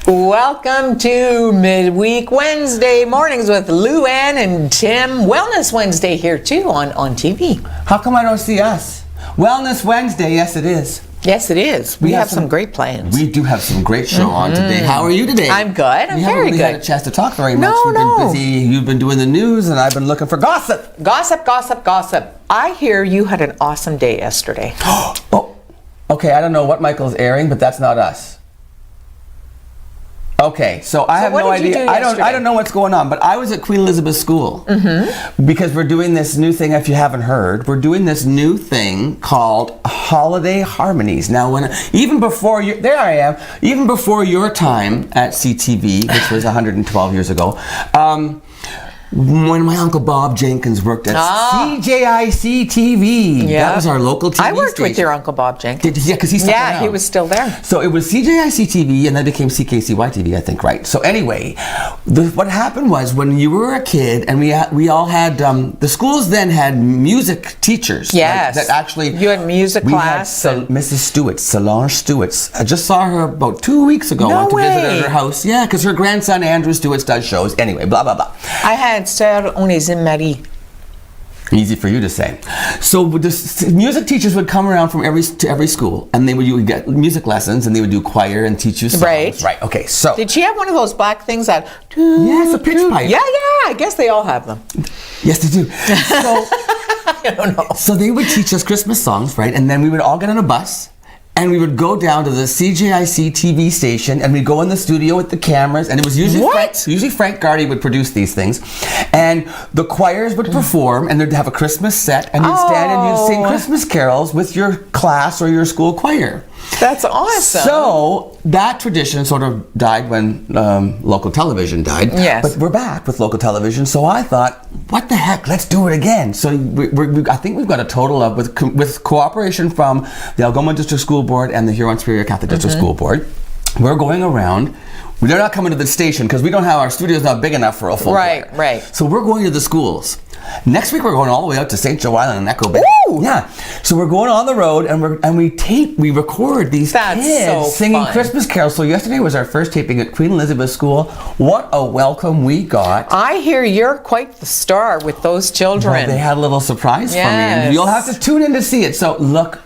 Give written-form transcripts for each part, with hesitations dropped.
Welcome to Midweek Wednesday mornings with Lou Ann and Tim. Wellness Wednesday here too on ONNtv. How come I don't see us? Wellness Wednesday, yes it is. Yes, it is. We have some great plans. We do have some great show on today. How are you today? I'm good. I'm very good. We haven't really had a chance to talk very much. You've been busy. You've been doing the news, and I've been looking for gossip. Gossip. I hear you had an awesome day yesterday. Oh, okay. I don't know what Michael's airing, but that's not us. Okay, so I have no idea. I don't know what's going on, but I was at Queen Elizabeth School because we're doing this new thing. If you haven't heard, we're doing this new thing called Holiday Harmonies. Now, even before your time at CTV, which was 112 years ago. When my Uncle Bob Jenkins worked at CJIC TV. Yeah. That was our local TV station. I worked with your Uncle Bob Jenkins. Yeah, because he's still around. Yeah, he was still there. So it was CJIC TV, and then became CKCY TV, I think, right? So anyway, what happened was when you were a kid, and we all had, the schools then had music teachers. Yes. That actually... You had music class. We had Mrs. Stewart, Solange Stewart. I just saw her about 2 weeks ago. No went to way. visit her at her house. Yeah, because her grandson, Andrew Stewart, does shows. Anyway, blah, blah, blah. I had Sir Onésime Marie. Easy for you to say. So the music teachers would come around from every school, and you would get music lessons, and they would do choir and teach you songs. Right. Okay. So did she have one of those black things that? Yes, a pitch pipe. Yeah. I guess they all have them. Yes, they do. So I don't know. So they would teach us Christmas songs, right? And then we would all get on a bus. And we would go down to the CJIC TV station, and we'd go in the studio with the cameras, and it was usually Frank Gardy would produce these things, and the choirs would perform, and they'd have a Christmas set, and you'd stand and you'd sing Christmas carols with your class or your school choir. That's awesome. So that tradition sort of died when local television died. Yes. But we're back with local television, so I thought, what the heck, let's do it again. So I think we've got a total of, with cooperation from the Algoma District School Board and the Huron-Superior Catholic District School Board, we're going around. They're not coming to the station because we don't have, our studio's not big enough for a full choir. Right. So we're going to the schools. Next week we're going all the way out to St. Joe Island and Echo Bay. Woo! Yeah. So we're going on the road, and we record these kids singing Christmas carols. So yesterday was our first taping at Queen Elizabeth School. What a welcome we got. I hear you're quite the star with those children. Well, they had a little surprise for me, and you'll have to tune in to see it. So look.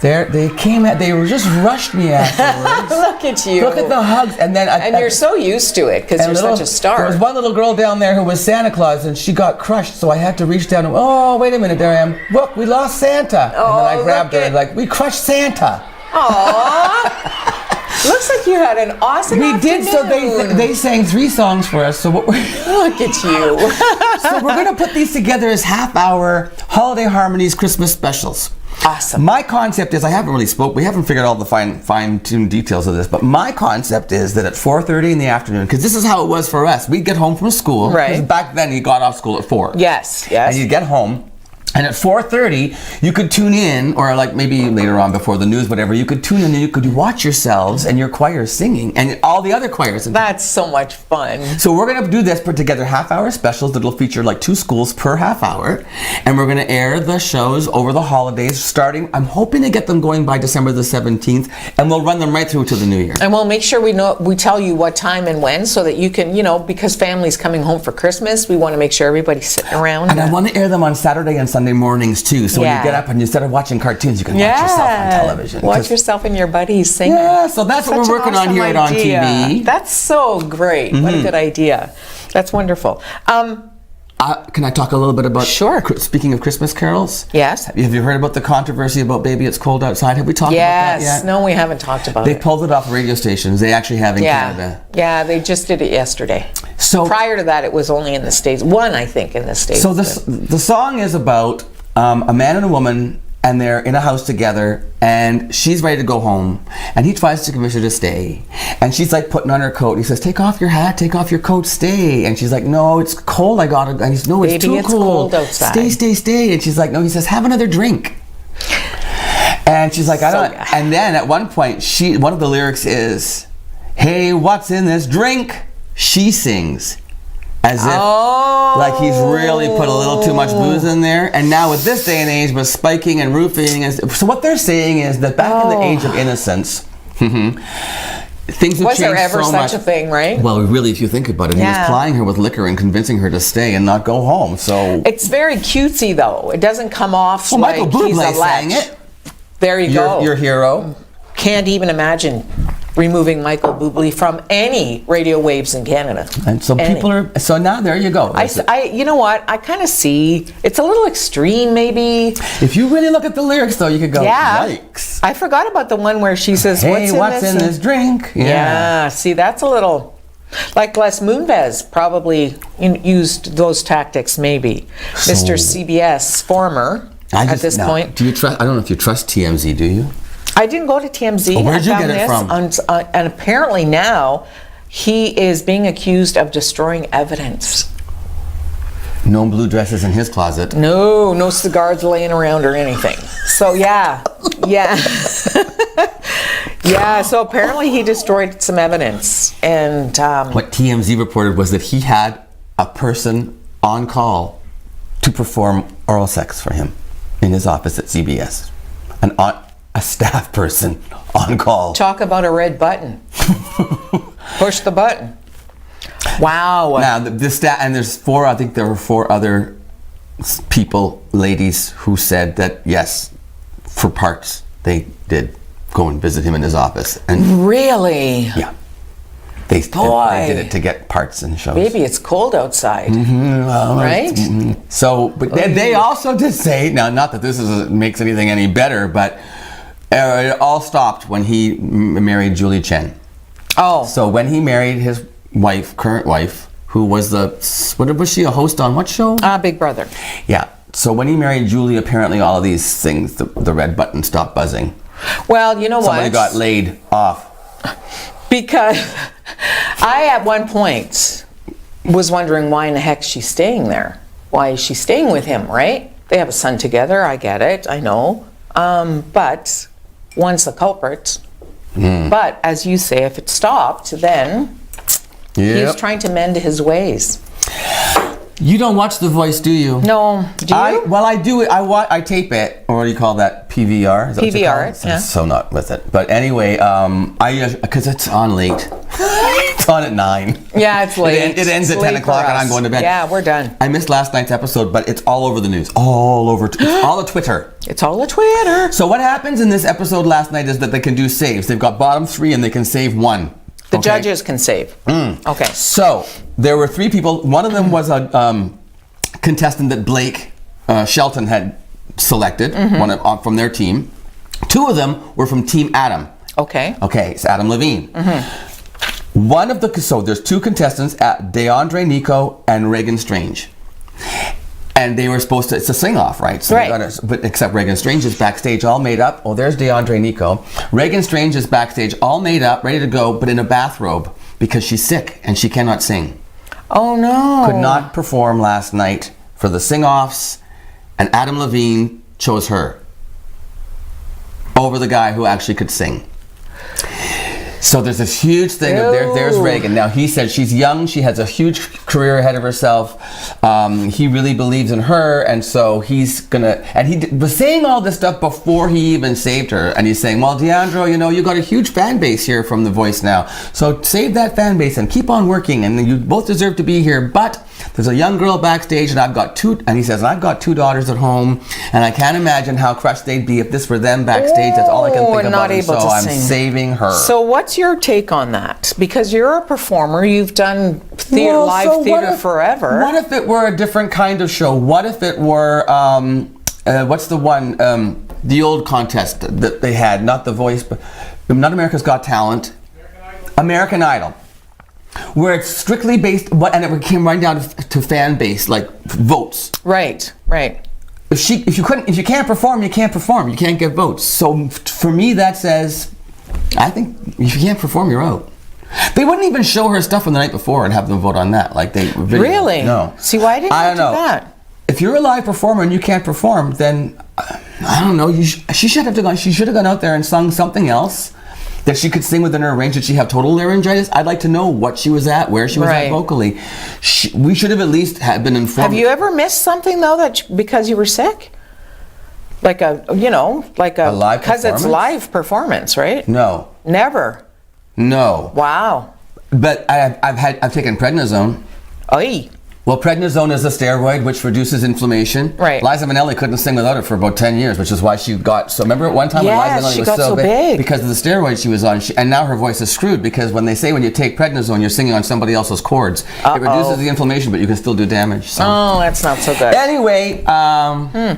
They just rushed me afterwards. Look at you. Look at the hugs. And you're so used to it because you're such a star. There was one little girl down there who was Santa Claus, and she got crushed, so I had to reach down and, wait a minute, there I am. Look, we lost Santa. And then I grabbed her and we crushed Santa. Aww. Looks like you had an awesome afternoon. Did, so they sang 3 songs for us. So look at you. So we're going to put these together as half-hour Holiday Harmonies Christmas specials. Awesome. My concept is, we haven't figured all the fine-tuned details of this, but my concept is that at 4:30 in the afternoon, because this is how it was for us, we'd get home from school. Right. Back then, you got off school at 4. Yes. And you'd get home. And at 4:30, you could tune in, or maybe later on before the news, whatever, you could tune in and you could watch yourselves and your choir singing, and all the other choirs. That's so much fun. So we're going to do this, put together half-hour specials that'll feature 2 schools per half hour, and we're going to air the shows over the holidays, starting, I'm hoping to get them going by December the 17th, and we'll run them right through to the new year. And we'll make sure we tell you what time and when, so that you can, because family's coming home for Christmas, we want to make sure everybody's sitting around. And I want to air them on Saturday and Sunday mornings too, so when you get up and instead of watching cartoons, you can watch yourself on television. Watch yourself and your buddies singing. Yeah, so that's what we're working on here at ONNtv. That's so great. What a good idea. That's wonderful. Can I talk a little bit about, speaking of Christmas carols? Yes. Have you heard about the controversy about Baby It's Cold Outside? Have we talked about that yet? Yes. No, we haven't talked about it. They pulled it off radio stations. They actually have in Canada. Yeah, they just did it yesterday. So prior to that, it was only in the States. One, I think, in the States. So the song is about a man and a woman, and they're in a house together, and she's ready to go home, and he tries to convince her to stay, and she's putting on her coat, and he says, take off your hat, take off your coat, stay, and she's like, no, it's cold, I gotta, and he's, no, it's Baby, too it's cold outside. Stay, and she's like, no, he says, have another drink, and she's like, I don't, and then at one point, one of the lyrics is, hey, what's in this drink? She sings. As if he's really put a little too much booze in there. And now with this day and age, with spiking and roofing, so what they're saying is that back in the age of innocence, things have Was changed there ever so such much. a thing, right? Well, really, if you think about it, he was Yeah. plying her with liquor and convincing her to stay and not go home. So, It's very cutesy, though. It doesn't come off well, like Michael he's a Bublé sang lech. it. There you go. Your hero. Can't even imagine removing Michael Bublé from any radio waves in Canada. And so Any. people are. So now there you go. You know what? I kind of see it's a little extreme, maybe. If you really look at the lyrics, though, you could go, Yeah. yikes. I forgot about the one where she says, Hey, "What's in this?" drink? Yeah. See, that's a little. Like Les Moonves probably used those tactics, maybe. Mr. CBS, former, at this point. Do you trust? I don't know if you trust TMZ. Do you? I didn't go to TMZ. Oh, where'd you I found get it this from? and apparently now he is being accused of destroying evidence. No blue dresses in his closet. No cigars laying around or anything. So yeah. Yeah, so apparently he destroyed some evidence. And What TMZ reported was that he had a person on call to perform oral sex for him in his office at CBS. A staff person on call. talk about a red button. Push the button. Wow. Now, and there's four, I think there were four other people, ladies, who said that, yes, for parts, they did go and visit him in his office. And Really? yeah, they did it to get parts in shows. Maybe it's cold outside. Well, Right? So, but they also did say, now, not that this makes anything any better, but it all stopped when he married Julie Chen. Oh. So when he married his current wife, who was what was she, a host on what show? Big Brother. Yeah. So when he married Julie, apparently all of these things, the red button stopped buzzing. Well, you know Somebody what? got laid off. Because I, at one point, was wondering why in the heck she's staying there. Why is she staying with him, right? They have a son together, I get it, I know. But one's the culprit. But as you say, if it stopped, then he was trying to mend his ways. You don't watch The Voice, do you? No, do you? I do. I tape it, or what do you call that? PVR? Is that what you call PVR, it? yeah. So not with it. But anyway, because it's on late. It's on at 9. Yeah, it's late. It ends It's at 10 late o'clock for and I'm us. going to bed. Yeah, we're done. I missed last night's episode, but it's all over the news. All over. It's all of Twitter. It's all a Twitter. So what happens in this episode last night is that they can do saves. They've got bottom 3 and they can save 1. The Okay? judges can save. Okay. So there were 3 people. One of them was a contestant that Blake Shelton had selected, from their team. 2 of them were from Team Adam. Okay. Okay, it's Adam Levine. So there's 2 contestants, DeAndre Nico and Reagan Strange. And they were supposed to, it's a sing-off, right? So Right. but except Reagan Strange is backstage all made up. Oh, there's DeAndre Nico. Reagan Strange is backstage all made up, ready to go, but in a bathrobe because she's sick and she cannot sing. Oh no. Could not perform last night for the sing-offs, and Adam Levine chose her over the guy who actually could sing. So there's this huge thing of there's Reagan. Now he said she's young, she has a huge career ahead of herself. He really believes in her, and so he's gonna. And he was saying all this stuff before he even saved her. And he's saying, "Well, Deandro, you got a huge fan base here from The Voice now. So save that fan base and keep on working. And you both deserve to be here. But there's a young girl backstage, and I've got 2. And he says, I've got 2 daughters at home, and I can't imagine how crushed they'd be if this were them backstage. That's all I can think and about. not able so to I'm sing. saving her." So what's your take on that? Because you're a performer, you've done live theater forever. What if it were a different kind of show? What if it were, what's the one, the old contest that they had, not The Voice, but not America's Got Talent, American Idol, where it's strictly based, and it came right down to fan base, like votes. Right. If you can't perform, you can't perform. You can't get votes. So for me, that says, I think if you can't perform, you're out. They wouldn't even show her stuff from the night before and have them vote on that. Like they Really? No. See, why didn't I you don't do know. that? If you're a live performer and you can't perform, then I don't know. She should have gone out there and sung something else that she could sing within her range. Did she have total laryngitis? I'd like to know what she was at, where she was at vocally. We should have at least been informed. Have you ever missed something though because you were sick? Like a live performance? Because it's live performance, right? No. Never. No. Wow. But I've taken prednisone. Oy. Well, prednisone is a steroid which reduces inflammation. Right. Liza Minnelli couldn't sing without it for about 10 years, which is why she got so. Remember at one time when Yes, Liza Minnelli she was got so big. because of the steroids she was on, and now her voice is screwed because when they say when you take prednisone, you're singing on somebody else's chords. It reduces the inflammation, but you can still do damage. So. Oh, that's not so good. Anyway,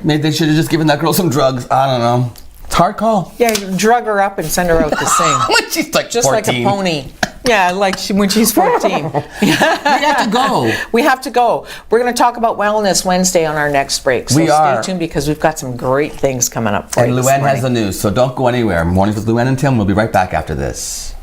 maybe they should have just given that girl some drugs. I don't know. It's a hard call. Yeah, you drug her up and send her out to sing. When she's like Just 14. like a pony. Yeah, like when she's 14. We have to go. We have to go. We're going to talk about Wellness Wednesday on our next break. So We are. stay tuned because we've got some great things coming up for And you this Luann morning. has the news, so don't go anywhere. Mornings with Luann and Tim. We'll be right back after this.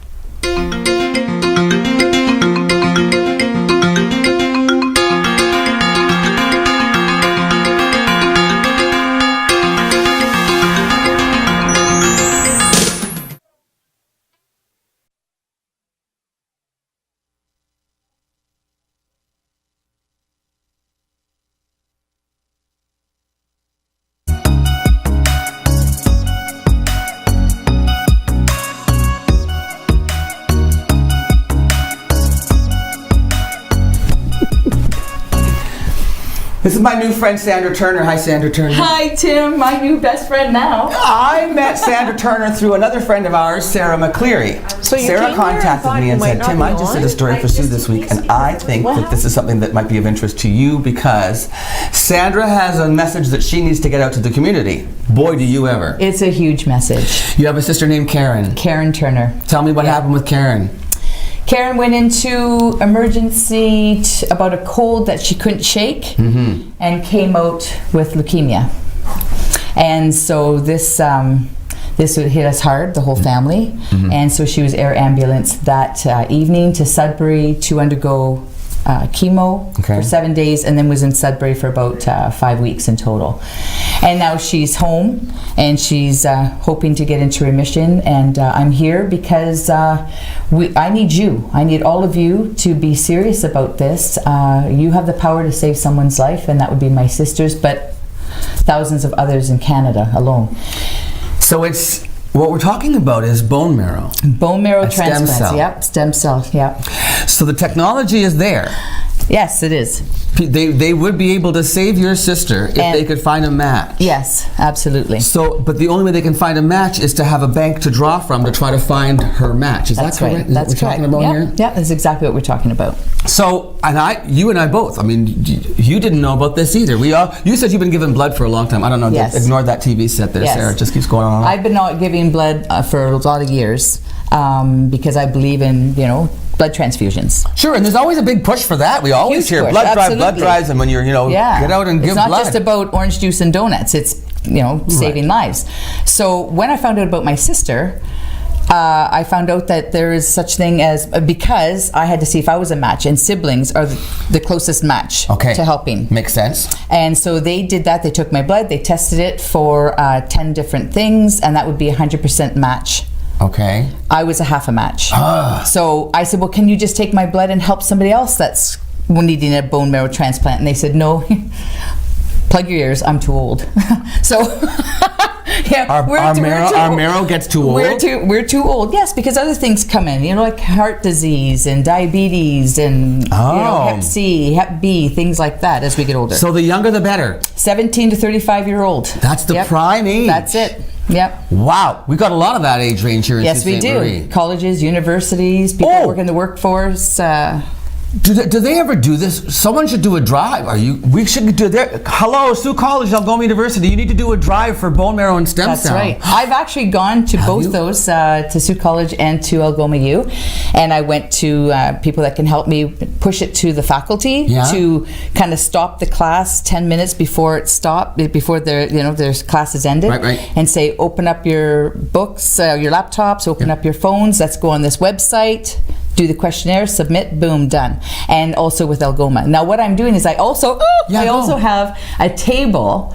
This is my new friend Sandra Turner. Hi, Sandra Turner. Hi, Tim, my new best friend now. I met Sandra Turner through another friend of ours, Sarah McCleary. So you Sarah came here and contacted thought me you and might said, not Tim, be I just did a on? story for Sue this week, and I think that this is something that might be of interest to you because Sandra has a message that she needs to get out to the community. Boy, do you ever. It's a huge message. You have a sister named Karen. Karen Turner. Tell me what happened with Karen. Karen went into emergency about a cold that she couldn't shake and came out with leukemia. And so this hit us hard, the whole family. And so she was air ambulanced that evening to Sudbury to undergo chemo for 7 days, and then was in Sudbury for about 5 weeks in total. And now she's home, and she's hoping to get into remission. And I'm here because I need you. I need all of you to be serious about this. You have the power to save someone's life, and that would be my sister's, but thousands of others in Canada alone. So it's what we're talking about is bone marrow. Bone marrow A stem transplants. cell. Yep, stem cell. Yep. So the technology is there. Yes, it is. They would be able to save your sister if And- they could find a match. Yes, absolutely. So, but the only way they can find a match is to have a bank to draw from to try to find her match. Is That's that correct? right. Is That's what we're correct. talking about Yep. here? Yeah, that's exactly what we're talking about. So, you and I both. I mean, you didn't know about this either. You said you've been giving blood for a long time. I don't know. Yes. Ignore that TV set there, Yes. Sarah. It just keeps going on. I've been not giving blood for a lot of years because I believe in, blood transfusions. Sure, and there's always a big push for that. We always Huge hear push, blood drive, blood absolutely. drives, and when you're, Yeah. get out and give It's not blood. just about orange juice and donuts. It's, saving lives. So when I found out about my sister, I found out that there is such thing as, because I had to see if I was a match, and siblings are the closest match to helping. Makes sense. And so they did that. They took my blood, they tested it for 10 different things, and that would be 100% match. Okay. I was a half a match. So I said, well, can you just take my blood and help somebody else that's needing a bone marrow transplant? And they said, no, plug your ears, I'm too old. So yeah, our marrow gets too old? We're too old, yes, because other things come in, like heart disease and diabetes and Hep C, Hep B, things like that as we get older. So the younger the better. 17 to 35-year-old. That's the prime age. That's it. Yep. Wow, we got a lot of that age range here in Yes, we Sault Ste. do. Marie. Colleges, universities, people work in the workforce. Do they ever do this? Someone should do a drive. We should do there. Hello, Sioux College, Algoma University. You need to do a drive for bone marrow and stem That's cell. right. I've actually gone to both those, to Sioux College and to Algoma U, and I went to people that can help me push it to the faculty to kind of stop the class 10 minutes before it stopped, before their class is ended, and say, open up your books, your laptops, open up your phones. Let's go on this website. Do the questionnaire, submit, boom, done. And also with Algoma. Now what I'm doing is I also have a table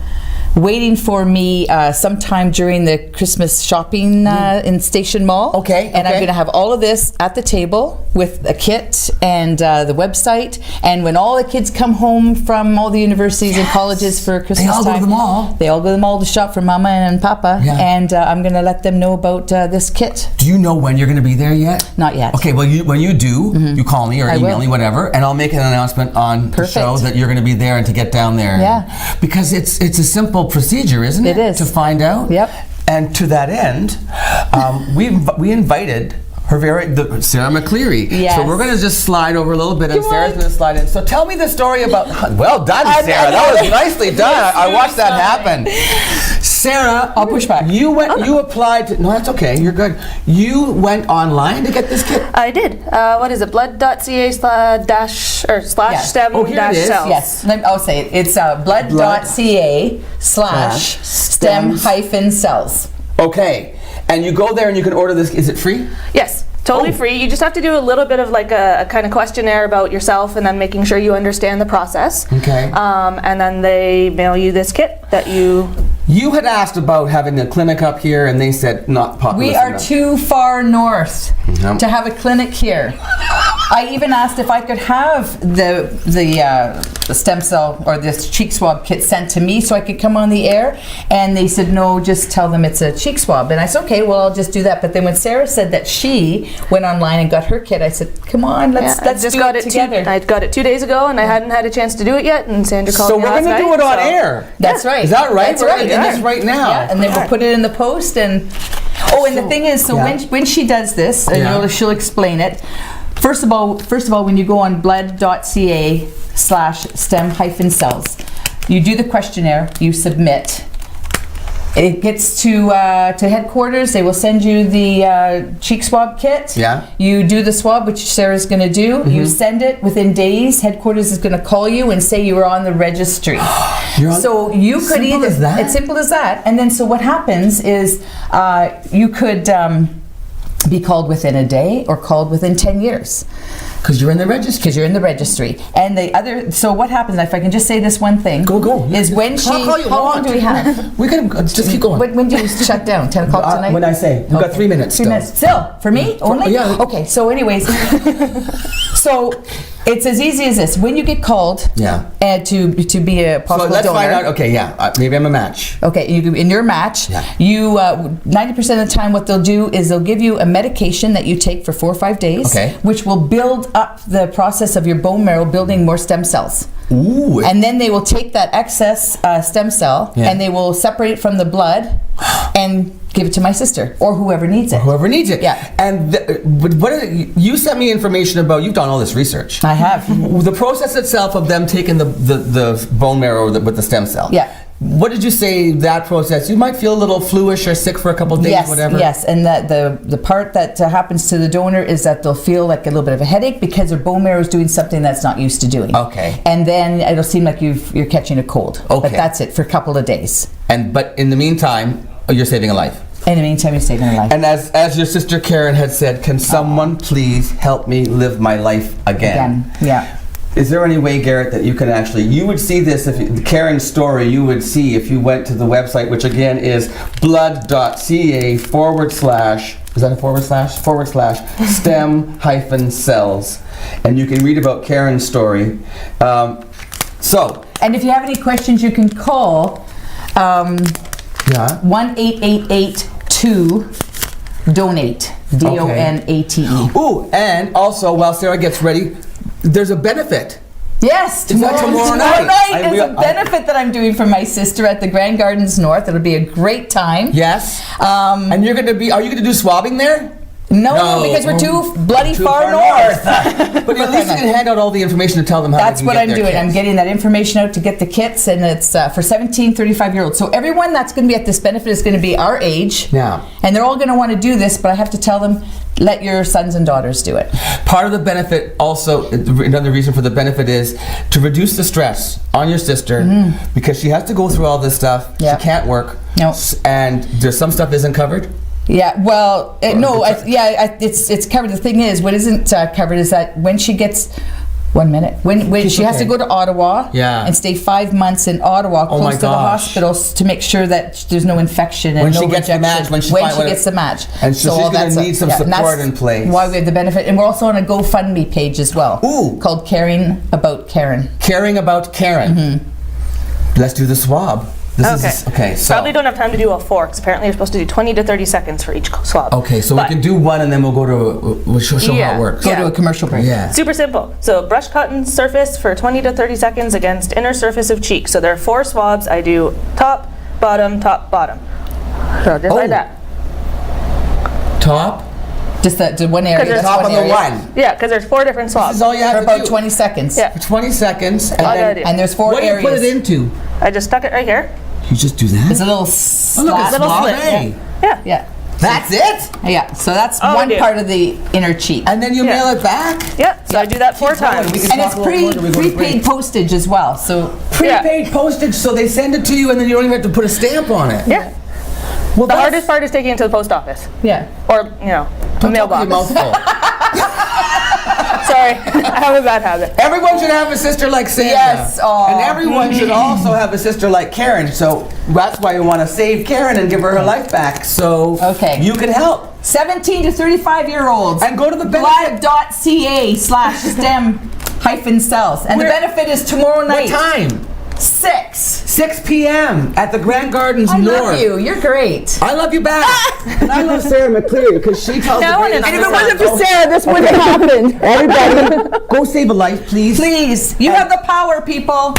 waiting for me sometime during the Christmas shopping in Station Mall. Okay, And I'm okay. going to have all of this at the table with a kit and the website. And when all the kids come home from all the universities and colleges for Christmas all go to time, the mall. They all go to the mall to shop for Mama and Papa. Yeah. And I'm going to let them know about this kit. Do you know when you're going to be there yet? Not yet. Okay, well, when you do, you call me or I email will. me, whatever, and I'll make an announcement on Perfect. the show that you're going to be there and to get down there. Yeah. Because it's a simple procedure, isn't it? It is. To find out. Yep. And to that end, we invited Sarah McCleary. Yes. So we're going to just slide over a little bit, and Come Sarah's on. going to slide in. So tell me the story about. Well done, I Sarah. know. That was nicely done. I watched that happen. Sarah, I'll push back. You applied to. No, that's okay. You're good. You went online to get this kit. I did. What is it? Blood.ca slash stem Oh, here it dash is. cells. Yes, I'll say it. It's blood.ca slash stem hyphen cells. Okay, and you go there and you can order this. Is it free? Yes, totally Oh. free. You just have to do a little bit of like a kind of questionnaire about yourself and then making sure you understand the process. Okay. And then they mail you this kit that you... You had asked about having a clinic up here, and they said not popular. We are enough. too far north Yep. to have a clinic here. I even asked if I could have the stem cell or this cheek swab kit sent to me so I could come on the air, and they said no, just tell them it's a cheek swab. And I said okay, well I'll just do that. But then when Sarah said that she went online and got her kit, I said come on, let's I just do got it it together. I got it 2 days ago, and I hadn't had a chance to do it yet. And Sandra called So me we're last going to night. do it on so- air. That's right. Is that right? That's We're right. doing this right now. Yeah, and then we'll put it in the post. And and the thing is, so Yeah. when she does this, and Yeah. she'll explain it. First of all, when you go on blood.ca slash stem hyphen cells, you do the questionnaire, you submit. It gets to headquarters. They will send you the cheek swab kit. Yeah. You do the swab, which Sarah's going to do. You send it within days. Headquarters is going to call you and say you were on the registry. You're on- So you could Simple either. as that? It's simple as that. And then so what happens is you could be called within a day or called within 10 years. Because you're in the registry. Because you're in the registry. And the other, so what happens, if I can just say this one thing. Go. Is when she, Talk all you how long want. do we have? We can just keep going. When do you shut down? 10 o'clock tonight? When I say we've got 3 minutes. 3 still. minutes. Still, for me only? yeah. Okay, so anyways, so it's as easy as this. When you get called Yeah. to be a So possible let's donor. find out. Okay, yeah. Maybe I'm a match. Okay, in your match, Yeah. you 90% of the time what they'll do is they'll give you a medication that you take for 4 or 5 days, Okay. which will build up the process of your bone marrow building more stem cells. Ooh. And then they will take that excess stem cell Yeah. and they will separate it from the blood and give it to my sister or whoever needs it. Whoever needs it. Yeah. And you sent me information about. You've done all this research. I have. The process itself of them taking the bone marrow with the stem cell. Yeah. What did you say that process? You might feel a little fluish or sick for a couple of days, Yes, whatever. yes, and that the part that happens to the donor is that they'll feel like a little bit of a headache because their bone marrow is doing something that's not used to doing. Okay. And then it'll seem like you're catching a cold. Okay. But that's it for a couple of days. But in the meantime, you're saving a life. In the meantime, you're saving a life. And as your sister Karen had said, can someone please help me live my life again? Yeah. Is there any way, Garrett, that you can you would see this, Karen's story, you would see if you went to the website, which again is blood.ca / is that a / stem hyphen cells. And you can read about Karen's story. And if you have any questions, you can call Yeah. 1-888-2-DONATE. DONATE. Ooh, and also while Sarah gets ready, there's a benefit. Yes, Is that tomorrow night? There's a benefit that I'm doing for my sister at the Grand Gardens North. It'll be a great time. Yes. And are you going to do swabbing there? No, because we're too bloody Too far north. But at least you can hand out all the information to tell them how That's they can what get I'm their doing. kits. I'm getting that information out to get the kits, and it's for 17, 35-year-olds. So everyone that's going to be at this benefit is going to be our age. Yeah. And they're all going to want to do this, but I have to tell them, let your sons and daughters do it. Part of the benefit also, another reason for the benefit is to reduce the stress on your sister because she has to go through all this stuff. Yeah. She can't work. No. And there's some stuff isn't covered. Yeah, well, it's covered. The thing is, what isn't covered is that when she gets 1 minute. When she has to go to Ottawa Yeah. and stay 5 months in Ottawa, Oh my close to the gosh. hospitals, to make sure that there's no infection and When no she gets the rejection. match, when she gets the match. And so she's all gonna that's need some and support that's in place. Why we have the benefit, and we're also on a GoFundMe page as well. Ooh. Called Caring About Karen. Caring about Karen. Let's do the swab. Okay, so. Probably don't have time to do all 4 because apparently you're supposed to do 20 to 30 seconds for each swab. Okay, so But we can do one and then we'll go to, we'll show how Yeah. it works. Go to a commercial break. Yeah. Super simple. So brush cotton surface for 20 to 30 seconds against inner surface of cheek. So there are 4 swabs. I do top, bottom, top, bottom. So just like that. Top. Just the one area. Because That's Top one of the area. one. Yeah, because there's 4 different This swabs. is all you For have to about do. 20 seconds. Yeah. For 20 seconds. And All you then, gotta do. And there's 4 what do you areas. put it into? I just stuck it right here. You just do that? It's a little Oh, look, slap. it's Little small. slit, Hey. Yeah. Yeah. That's it? Yeah. So that's All one we do. part of the inner cheek. And then you Yeah. mail it back? Yeah. So I do that 4 Keep going. times. We can And talk it's a little more till we go to break. prepaid postage as well. So Prepaid postage, so they send it to you and then you don't even have to put a stamp on it. Yeah. Well, The that's- hardest part is taking it to the post office yeah. or, a Don't talk mailbox. with your mouth full. Sorry, I have a bad habit. Everyone should have a sister like Sandra. Yes, aw. And everyone should also have a sister like Karen. So that's why we want to save Karen and give her her life back. So Okay. you can help. 17 to 35-year-olds. And go to the benefit. Blood.ca/stem-cells. And Where- the benefit is tomorrow What night. time? 6. 6 p.m. at the Grand Gardens I North. love you. You're great. I love you back. And I love Sarah McCleary because she tells No the one greatest is stories. understand. for Sarah, this wouldn't have happened. Everybody, go save a life, please. Please. You have the power, people.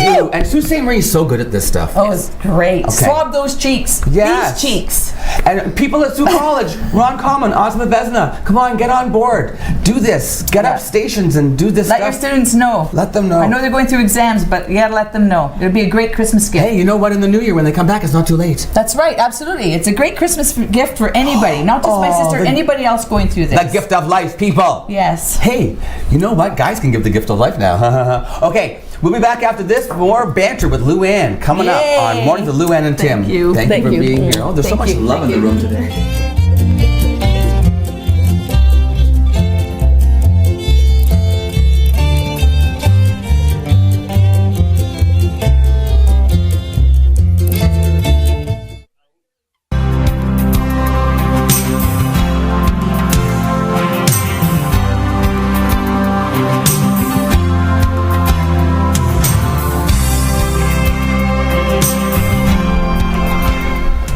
You. And Sault Ste. Marie is so good at this stuff. Oh, it's great. Okay. Swab those cheeks. Yes. These cheeks. And people at Sault College, Ron Common, Ozma Vesna, come on, get on board. Do this. Get Yeah. up stations and do this Let your stuff. students know. Let them know. I know they're going through exams, but you gotta let them know. It'll be a great Christmas gift. Hey, you know what? In the new year, when they come back, it's not too late. That's right, absolutely. It's a great Christmas gift for anybody, not just my Oh, sister, the- anybody else going through this. The gift of life, people. Yes. Hey, you know what? Guys can give the gift of life now. Okay, we'll be back after this for more banter with Lou Ann coming up Yay. on Mornings with Lou Ann and Tim. Thank you. Thank Thank you for you. being here. Oh, there's so Thank much you. love Thank in the you. room today.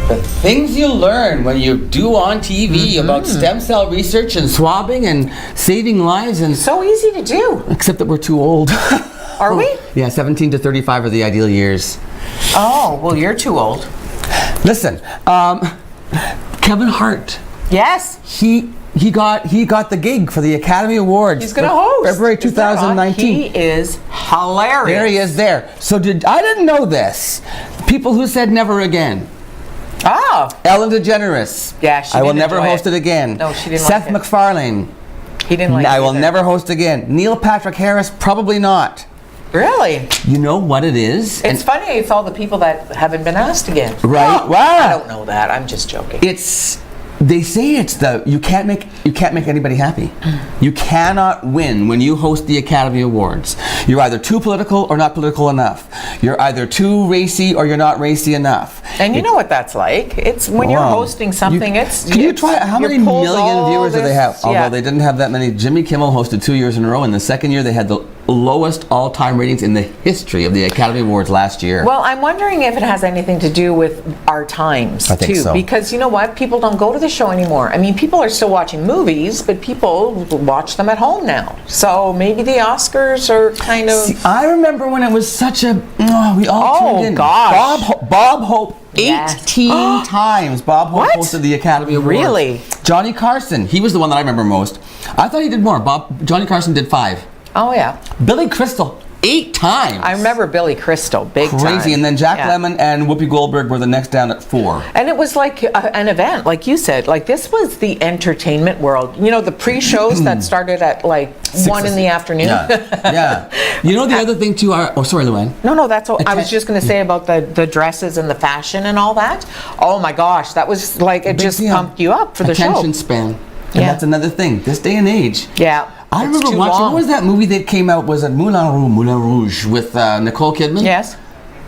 The things you learn when you do on TV about stem cell research and swabbing and saving lives, and So easy to do. except that we're too old. Are we? Yeah, 17 to 35 are the ideal years. Oh, well, you're too old. Listen, Kevin Hart, Yes. he got the gig for the Academy Awards. He's going to for host. February Is that on? 2019. He is hilarious. There he is there. So I didn't know this. People who said never again. Oh. Ellen DeGeneres. Yeah, she I will didn't never enjoy host it it. again. No, she didn't Seth like it. MacFarlane. He didn't like I it will either. never host again. Neil Patrick Harris, probably not. Really? You know what it is? It's funny it's all the people that haven't been asked again. Right? Oh, Wow. I don't know that. I'm just joking. They say it's you can't make anybody happy. You cannot win when you host the Academy Awards. You're either too political or not political enough. You're either too racy or you're not racy enough. And you know what that's like. It's when you're Wow. hosting something, Can you try? How you're many pulled million all viewers do they have? this- Although yeah. they didn't have that many. Jimmy Kimmel hosted 2 years in a row, and the second year they had the lowest all-time ratings in the history of the Academy Awards last year. Well, I'm wondering if it has anything to do with our times I think too, so. because you know what? People don't go to the show anymore. I mean, people are still watching movies, but people watch them at home now. So maybe the Oscars are kind of. See, I remember when it was such a. We all Oh, tuned in. gosh. Bob Hope. Yes. 18 times Bob Hope What? hosted the Academy Awards. Really? Johnny Carson. He was the one that I remember most. I thought he did more. Johnny Carson did 5. Oh yeah, Billy Crystal, 8 times. I remember Billy Crystal, big time. Crazy. And then Jack Yeah. Lemmon and Whoopi Goldberg were the next down at 4. And it was like an event, like you said. Like this was the entertainment world. You know, the pre-shows that started at like 1 in the afternoon. Yeah. You know the other thing too? Oh, sorry, Luann. No, that's all. I was just going to say about the dresses and the fashion and all that. Oh my gosh, that was like, it Big just deal. pumped you up for the show. Attention span. And Yeah. that's another thing. This day and age. Yeah. I It's remember too watching, long. what was that movie that came out? Was it Moulin Rouge with Nicole Kidman? Yes.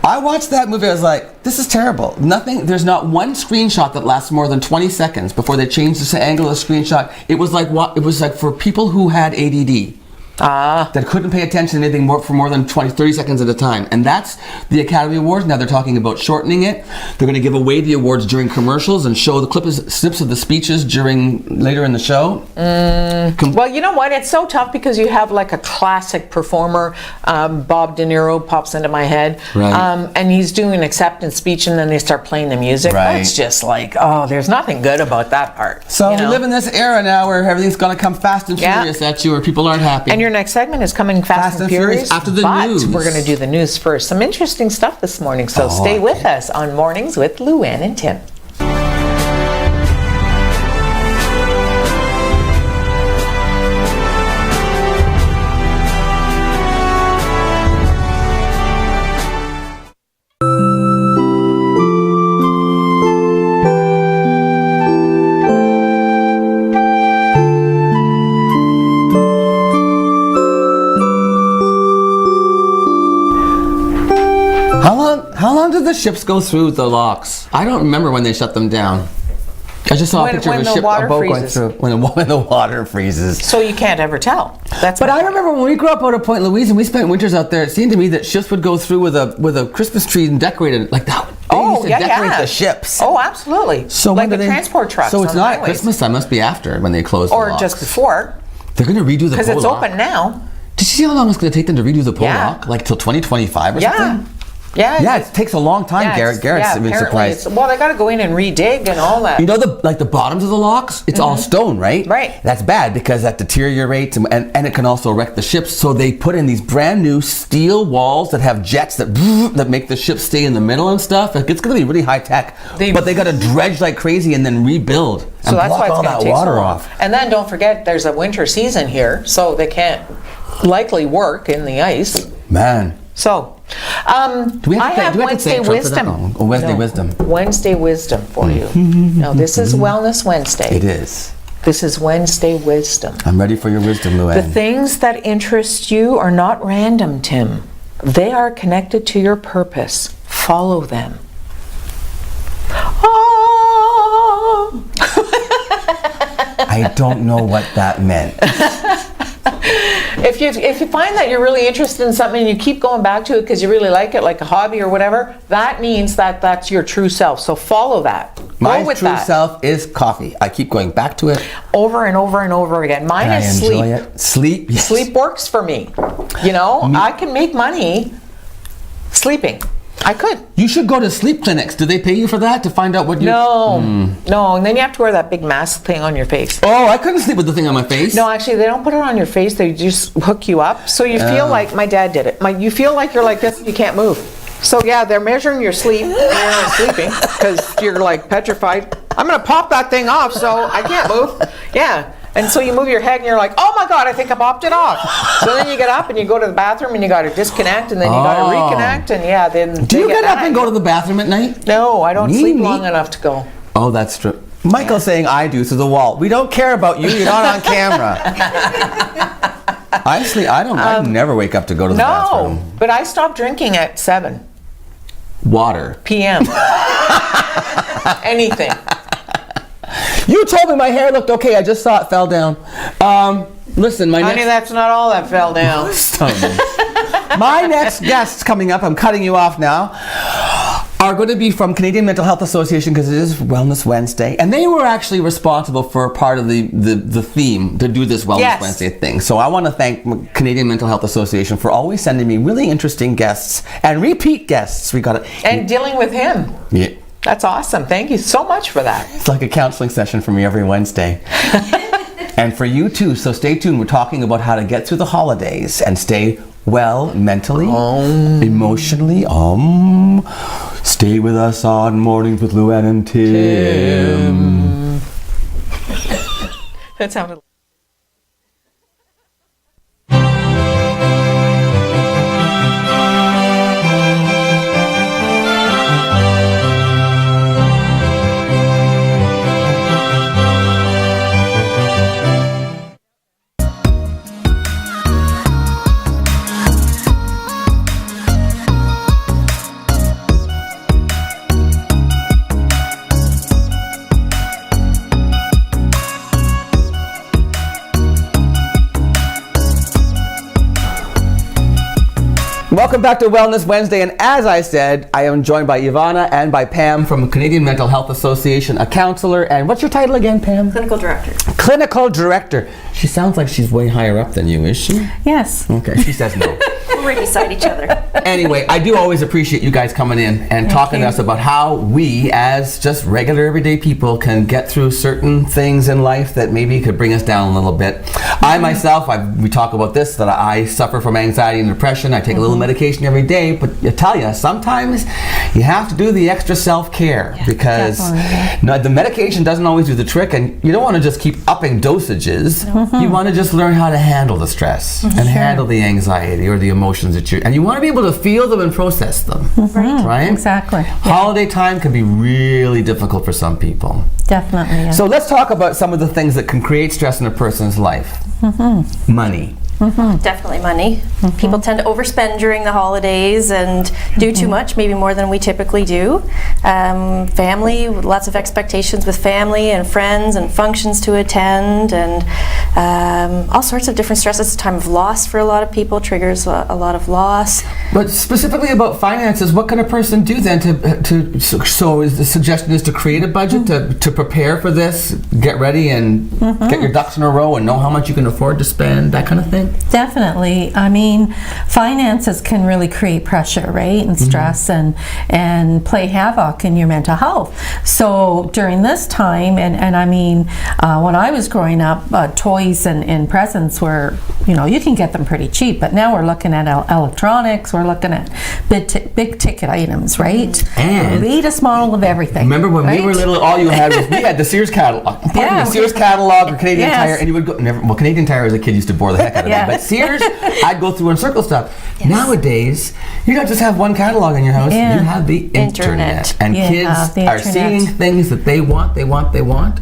I watched that movie, I was like, this is terrible. There's not one screenshot that lasts more than 20 seconds before they change the angle of the screenshot. It was like for people who had ADD. That couldn't pay attention to anything for more than 30 seconds at a time. And that's the Academy Awards. Now they're talking about shortening it. They're going to give away the awards during commercials and show the snips of the speeches later in the show. Well, you know what? It's so tough because you have like a classic performer, Bob De Niro pops into my head, Right. and he's doing an acceptance speech, and then they start playing the music. Right. That's just like, oh, there's nothing good about that part. So you we know? live in this era now where everything's going to come fast and Yeah. furious at you, or people aren't happy. And your next segment is coming fast and furious after the but news. we're going to do the news first. Some interesting stuff this morning, so stay with us on Mornings with Luann and Tim. How long did the ships go through the locks? I don't remember when they shut them down. I just saw a picture of a the ship, water a boat going freezes. through when the water freezes. So you can't ever tell. That's But I remember when we grew up out of Point Louise and we spent winters out there, it seemed to me that ships would go through with a Christmas tree and decorate it like that. They used to decorate the ships. Oh, absolutely. So like when the do they- transport trucks. So it's on not at highways. Christmas time, must be after when they close the Or locks. just before, They're going to redo the because pole it's lock. open now. Did you see how long it's going to take them to redo the pole Yeah. lock? Like till 2025 or Yeah. something? Yeah. Yeah, it takes a long time, Yeah, Garrett. Garrett's been apparently surprised. well, they got to go in and redig and all that. You know the bottoms of the locks? It's all stone, right? Right. That's bad because that deteriorates and it can also wreck the ships. So they put in these brand new steel walls that have jets that make the ship stay in the middle and stuff. It's going to be really high tech. But they got to dredge like crazy and then rebuild and So that's block why it's all going that to take so water long. off. And then don't forget, there's a winter season here, so they can't likely work in the ice. Man. So, Do we have I to, have do we have to Wednesday thank Trump for that? wisdom. Oh, Wednesday No. wisdom. Wednesday wisdom for you. Now, this is Wellness Wednesday. It is. This is Wednesday wisdom. I'm ready for your wisdom, The Luann. things that interest you are not random, Tim. They are connected to your purpose. Follow them. Ah. I don't know what that meant. If you find that you're really interested in something and you keep going back to it because you really like it, like a hobby or whatever, that means that that's your true self. So follow that. My Go with true that. self is coffee. I keep going back to it. Over and over and over again. Mine And I is enjoy sleep. it. Sleep. Yes. Sleep works for me. You know, I can make money sleeping. I could. You should go to sleep clinics. Do they pay you for that to find out what you? No, no, and then you have to wear that big mask thing on your face. Oh, I couldn't sleep with the thing on my face. No, actually, they don't put it on your face. They just hook you up, so you feel like my dad did it. You feel like you're like this, and you can't move. So yeah, they're measuring your sleep when you're not sleeping because you're like petrified. I'm gonna pop that thing off, so I can't move. Yeah. And so you move your head and you're like, oh my God, I think I popped it off. So then you get up and you go to the bathroom and you got to disconnect and then you got to reconnect and yeah, then Do you get up and go to the bathroom at night? No, I don't sleep Me? long enough to go. Oh, that's true. Michael's saying I do to the wall. We don't care about you. You're not on camera. I sleep. I never wake up to go to the No, bathroom. but I stopped drinking at 7 Water. p.m. Anything. You told me my hair looked okay. I just saw it fell down. Listen, my Honey, next... that's not all that fell down. My next guests coming up, I'm cutting you off now, are going to be from Canadian Mental Health Association because it is Wellness Wednesday. And they were actually responsible for part of the theme to do this Wellness Yes. Wednesday thing. So I want to thank Canadian Mental Health Association for always sending me really interesting guests and repeat guests. We got it. And dealing with him. Yeah. That's awesome. Thank you so much for that. It's like a counseling session for me every Wednesday. And for you too, so stay tuned. We're talking about how to get through the holidays and stay well mentally, emotionally. Stay with us on Mornings with Luann and Tim. That sounded Welcome back to Wellness Wednesday, and as I said, I am joined by Ivana and by Pam from Canadian Mental Health Association, a counselor. And what's your title again, Pam? Clinical director. Clinical director. She sounds like she's way higher up than you, is she? Yes. Okay, she says no. We're right beside each other. Anyway, I do always appreciate you guys coming in and talking to us about how we, as just regular everyday people, can get through certain things in life that maybe could bring us down a little bit. I myself, we talk about this, that I suffer from anxiety and depression. I take a little medication every day, but I tell you, sometimes you have to do the extra self-care because the medication doesn't always do the trick, and you don't want to just keep upping dosages. You want to just learn how to handle the stress and handle the anxiety or the emotions that and you want to be able to feel them and process them. Right? Exactly. Holiday time can be really difficult for some people. Definitely. Yeah. So let's talk about some of the things that can create stress in a person's life. Money. Definitely money. People tend to overspend during the holidays and do too much, maybe more than we typically do. Family, lots of expectations with family and friends and functions to attend, and all sorts of different stresses. It's a time of loss for a lot of people, triggers a lot of loss. But specifically about finances, what can a person do then so is the suggestion is to create a budget to prepare for this, get ready and get your ducks in a row and know how much you can afford to spend, that kind of thing? Definitely. I mean, finances can really create pressure, right, and stress, and play havoc in your mental health. So during this time, and I mean, when I was growing up, toys and presents were, you can get them pretty cheap, but now we're looking at electronics, we're looking at big ticket items, right? And the latest model of everything. Remember when we were little, all you had was, we had the Sears catalog. The Sears catalog or Canadian Tire, and you would go, Canadian Tire as a kid used to bore the heck out of me, but Sears, I'd go through and circle stuff. Nowadays, you don't just have one catalog in your house, you have the internet. And kids are seeing things that they want.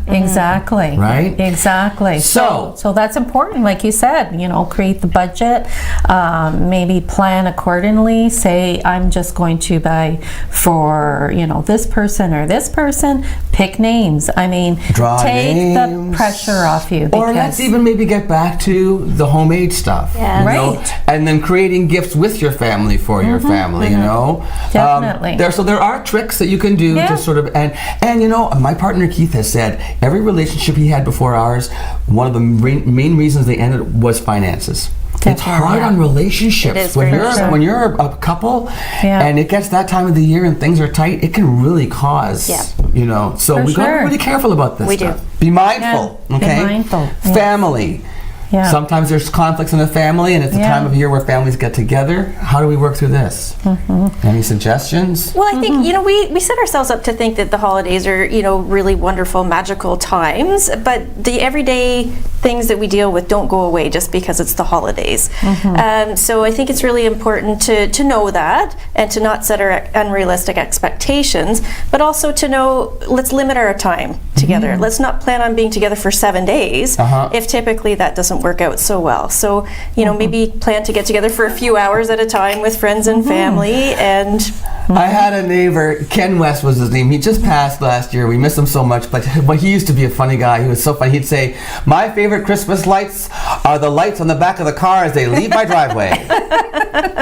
Exactly. Right? Exactly. So that's important, like you said, create the budget, maybe plan accordingly. Say, I'm just going to buy for, this person or this person, pick names. I mean, take the pressure off you. Or let's even maybe get back to the homemade stuff. Yeah. Right. And then creating gifts with your family for your family, Definitely. There are tricks that you can do to sort of, and my partner Keith has said every relationship he had before ours, one of the main reasons they ended was finances. It's hard on relationships when you're a couple and it gets that time of the year and things are tight. It can really cause, So we got to be really careful about this stuff. Be mindful, okay? Be mindful. Family. Yeah. Sometimes there's conflicts in the family, and it's the time of year where families get together. How do we work through this? Any suggestions? Well, I think, we set ourselves up to think that the holidays are, really wonderful, magical times, but the everyday things that we deal with don't go away just because it's the holidays. So I think it's really important to know that and to not set our unrealistic expectations, but also to know, let's limit our time together. Let's not plan on being together for 7 days if typically that doesn't work out so well. So, maybe plan to get together for a few hours at a time with friends and family. And I had a neighbor, Ken West was his name. He just passed last year. We miss him so much, but he used to be a funny guy. He was so funny. He'd say, "My favorite Christmas lights are the lights on the back of the car as they leave my driveway."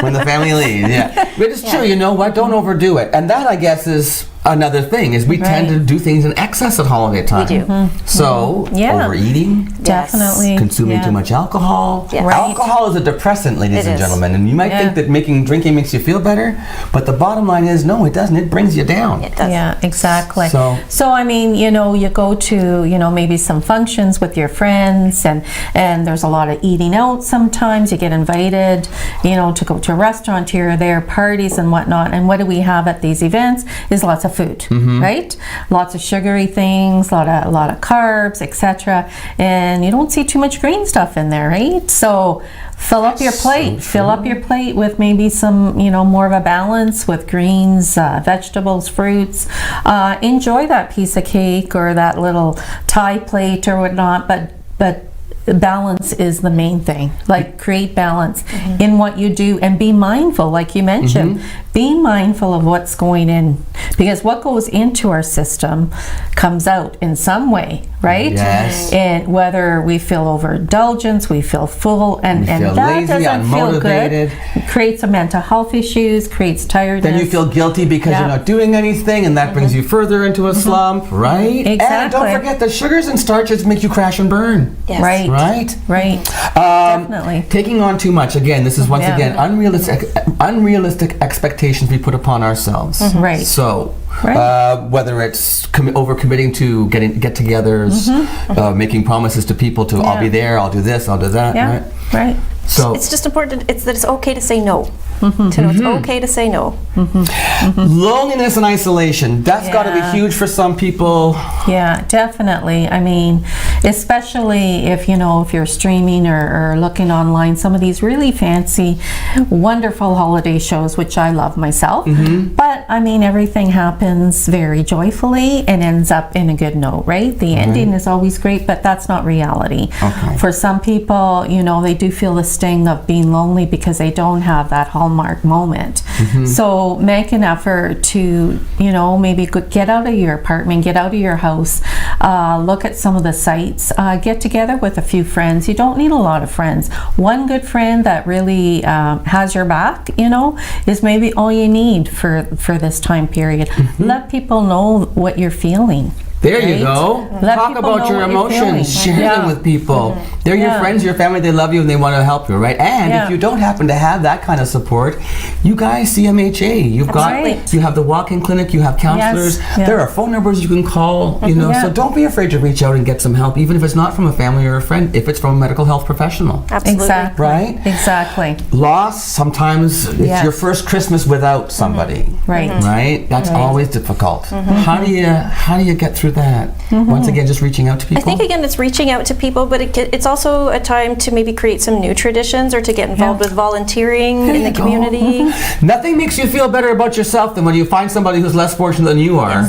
When the family leaves, But it's true, don't overdo it. And that, I guess, is another thing, is we tend to do things in excess at holiday time. We do. So, overeating. Definitely. Consuming too much alcohol. Yes. Alcohol is a depressant, ladies and gentlemen. And you might think that drinking makes you feel better, but the bottom line is, no, it doesn't. It brings you down. It does. Yeah, exactly. So I mean, you go to, maybe some functions with your friends, and there's a lot of eating out sometimes. You get invited, to go to a restaurant here or there, parties and whatnot. And what do we have at these events is lots of food, right? Lots of sugary things, a lot of carbs, etc. And you don't see too much green stuff in there, right? So fill up your plate. Fill up your plate with maybe some, more of a balance with greens, vegetables, fruits. Enjoy that piece of cake or that little Thai plate or whatnot, but balance is the main thing. Like, create balance in what you do and be mindful, like you mentioned. Be mindful of what's going in, because what goes into our system comes out in some way, right? Yes. And whether we feel overindulgence, we feel full, and feel that lazy, doesn't feel good. unmotivated. It creates a mental health issues, creates tiredness. Then you feel guilty because Yeah. you're not doing anything, and that brings you further into a slump, right? And Exactly. don't forget that sugars and starches make you crash and burn. Yes. Right. Right? Right. Definitely. Taking on too much. Again, this is once Yeah. again unrealistic expectations we put upon ourselves. Right. So, Right. whether it's overcommitting to get-togethers, making promises to people to I'll be there, I'll do this, I'll do that. Yeah. Right? Right. So It's just important that it's okay to say no. To know it's okay to say no. loneliness and isolation, that's got to be Yeah. huge for some people. Yeah, definitely. I mean, especially if you're streaming or looking online, some of these really fancy, wonderful holiday shows, which I love myself. But I mean, everything happens very joyfully and ends up in a good note, right? The ending is always great, but that's not reality. Okay. For some people, they do feel the sting of being lonely because they don't have that hallmark moment. So make an effort to, maybe get out of your apartment, get out of your house, look at some of the sites, get together with a few friends. You don't need a lot of friends. One good friend that really has your back, is maybe all you need for this time period. Let people know what you're feeling. There you Right? go. Let Talk people about know your what you're feeling. emotions. Share Yeah. them with people. They're your Yeah. friends, your family. They love you and they want to help you, right? And Yeah. if you don't happen to have that kind of support, you guys, CMHA, you've got, right. you have the walk-in clinic, you have counselors. Yeah. There are phone numbers you can call. Yeah. So don't be afraid to reach out and get some help, even if it's not from a family or a friend. If it's from a medical health professional, Absolutely. Exactly. right? Exactly. Loss. Sometimes it's Yes. your first Christmas without somebody. Right. Right? That's always difficult. How do you get through that? Once again, just reaching out to people. I think again it's reaching out to people, but it's also a time to maybe create some new traditions or to get involved with volunteering in the you go. community. Nothing makes you feel better about yourself than when you find somebody who's less fortunate than you are.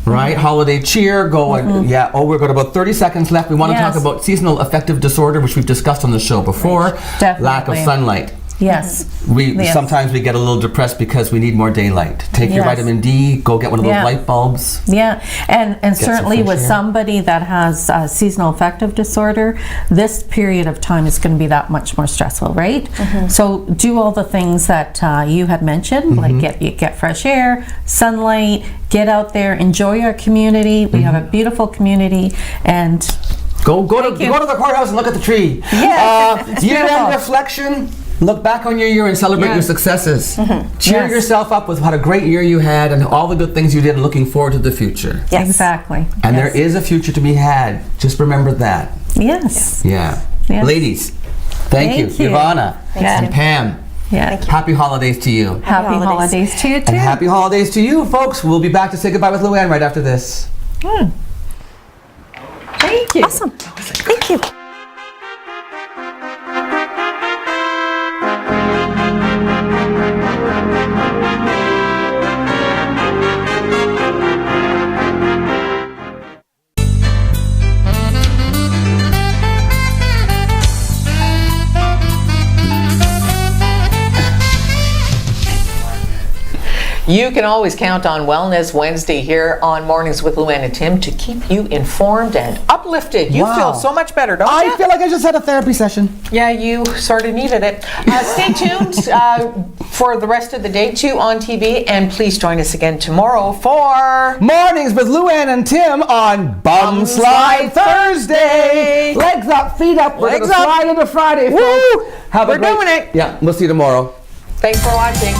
Right? Holiday cheer, go and we've got about 30 seconds left. We want to talk Yes. about seasonal affective disorder, which we've discussed on the show before. Lack of Definitely. sunlight. Yes. We Yes. sometimes we get a little depressed because we need more daylight. Take your Yes. vitamin D, go get one of those Yeah. light bulbs. Yeah, and some certainly fresh with air. somebody that has seasonal affective disorder, this period of time is going to be that much more stressful, right? So do all the things that you had mentioned, like get fresh air, sunlight, get out there, enjoy our community. We have a beautiful community, and Go to you. go to the courthouse and look at the tree. Yeah, it's Year-end beautiful. reflection. Look back on your year and celebrate Yeah. your successes. Cheer Yes. yourself up with what a great year you had and all the good things you did and looking forward to the future. Yes. exactly. And Yes. there is a future to be had. Just remember that. Yes. Yeah. Yes. Ladies, thank you. Thank you. Ivana and Pam, Yeah. happy holidays to you. Happy holidays. holidays to you too. And happy holidays to you, folks. We'll be back to say goodbye with Luann right after this. Thank you. Awesome. Thank you. You can always count on Wellness Wednesday here on Mornings with Luann and Tim to keep you informed and uplifted. You Wow. feel so much better, don't I you? feel like I just had a therapy session. Yeah, you sort of needed it. Stay tuned for the rest of the day too on TV, and please join us again tomorrow for Mornings with Luann and Tim on Bum Slide Thursday. Legs up, feet up. We're Legs gonna up. slide into Friday, Woo! folks. Have a We're great- doing it. Yeah, we'll see you tomorrow. Thanks for watching.